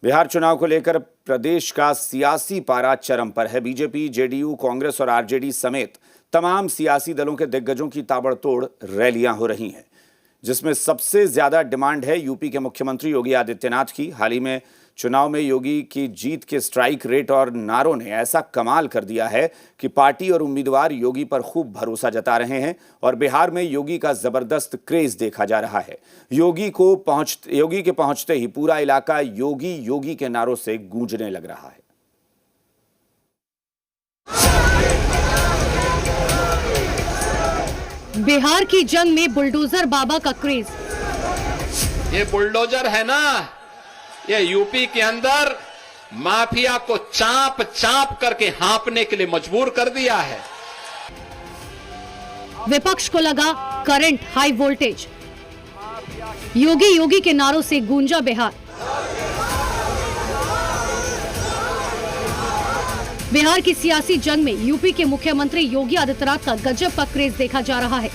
बिहार चुनाव को लेकर प्रदेश का सियासी पारा चरम पर है। बीजेपी, जेडीयू, कांग्रेस और आरजेडी समेत तमाम सियासी दलों के दिग्गजों की ताबड़तोड़ रैलियां हो रही हैं, जिसमें सबसे ज्यादा डिमांड है यूपी के मुख्यमंत्री योगी आदित्यनाथ की। हाल ही में चुनाव में योगी की जीत के स्ट्राइक रेट और नारों ने ऐसा कमाल कर दिया है कि पार्टी और उम्मीदवार योगी पर खूब भरोसा जता रहे हैं और बिहार में योगी का जबरदस्त क्रेज देखा जा रहा है। योगी के पहुंचते ही पूरा इलाका योगी योगी के नारों से गूंजने लग रहा है। बिहार की जंग में बुलडोजर बाबा का क्रेज। ये बुलडोजर है ना, ये यूपी के अंदर माफिया को चाप चाप करके हाँपने के लिए मजबूर कर दिया है। विपक्ष को लगा current high voltage. Yogi Yogi के नारों से गूंजा बिहार। बिहार की सियासी जंग में यूपी के मुख्यमंत्री योगी आदित्यनाथ का गजब का क्रेज देखा जा रहा है।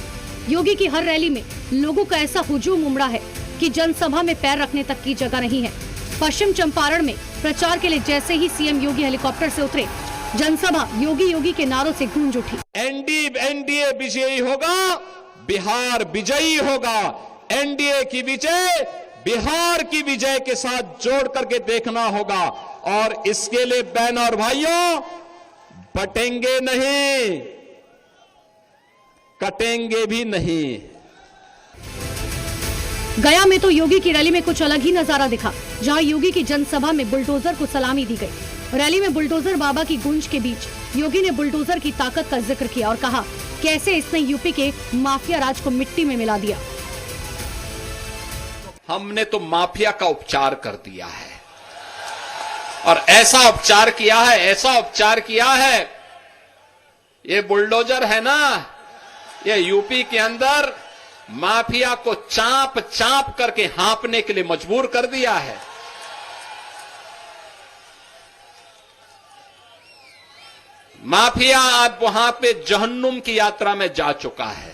योगी की हर रैली में लोगों का ऐसा हुजूम उमड़ा है कि जनसभा में पैर रखने तक की जगह नहीं है। पश्चिम चंपारण में प्रचार के लिए जैसे ही सीएम योगी हेलीकॉप्टर से उतरे, जनसभा योगी योगी के नारों से गूंज उठी। एनडीए विजयी होगा, बिहार विजयी होगा। एनडीए की विजय बिहार की विजय के साथ जोड़ करके देखना होगा और इसके लिए बहनों और भाइयों, बटेंगे नहीं, कटेंगे भी नहीं। गया में तो योगी की रैली में कुछ अलग ही नजारा दिखा, जहां योगी की जनसभा में बुलडोजर को सलामी दी गई। रैली में बुलडोजर बाबा की गूंज के बीच योगी ने बुलडोजर की ताकत का जिक्र किया और कहा कैसे इसने यूपी के माफिया राज को मिट्टी में मिला दिया। हमने तो माफिया का उपचार कर दिया है और ऐसा उपचार किया है, ये बुलडोजर है ना, ये यूपी के अंदर माफिया को चाप चाप करके हाँपने के लिए मजबूर कर दिया है। माफिया अब वहां पे जहन्नुम की यात्रा में जा चुका है।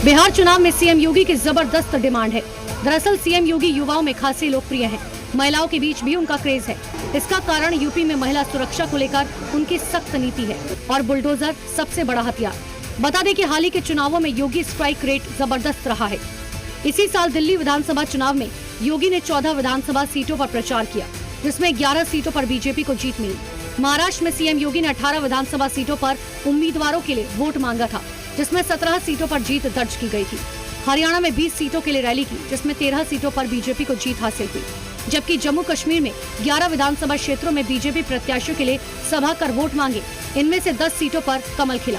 बिहार चुनाव में सीएम योगी की जबरदस्त डिमांड है। दरअसल सीएम योगी युवाओं में खासे लोकप्रिय हैं, महिलाओं के बीच भी उनका क्रेज है। इसका कारण यूपी में महिला सुरक्षा को लेकर उनकी सख्त नीति है और बुलडोजर सबसे बड़ा हथियार। बता दें कि हाल ही के चुनावों में योगी स्ट्राइक रेट जबरदस्त रहा है। इसी साल दिल्ली विधानसभा चुनाव में योगी ने 14 विधानसभा सीटों पर प्रचार किया, जिसमें 11 सीटों पर बीजेपी को जीत मिली। महाराष्ट्र में सीएम योगी ने 18 विधानसभा सीटों पर उम्मीदवारों के लिए वोट मांगा था, जिसमें 17 सीटों पर जीत दर्ज की गई थी। हरियाणा में 20 सीटों के लिए रैली की, जिसमें 13 सीटों पर बीजेपी को जीत हासिल हुई, जबकि जम्मू कश्मीर में 11 विधानसभा क्षेत्रों में बीजेपी प्रत्याशियों के लिए सभा कर वोट मांगे। इनमें से 10 सीटों पर कमल खिला।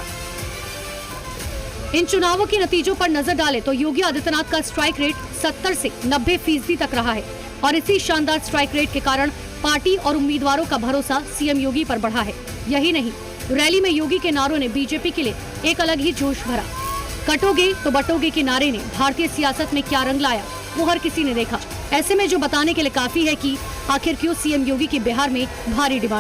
इन चुनावों के नतीजों पर नजर डालें तो योगी आदित्यनाथ का स्ट्राइक रेट 70 से 90% तक रहा है और इसी शानदार स्ट्राइक रेट के कारण पार्टी और उम्मीदवारों का भरोसा सीएम योगी पर बढ़ा है। यही नहीं, रैली में योगी के नारों ने बीजेपी के लिए एक अलग ही जोश भरा। कटोगे तो बटोगे के नारे ने भारतीय सियासत में क्या रंग लाया, वो हर किसी ने देखा। ऐसे में जो बताने के लिए काफी है कि आखिर क्यों सीएम योगी की बिहार में भारी डिमांड।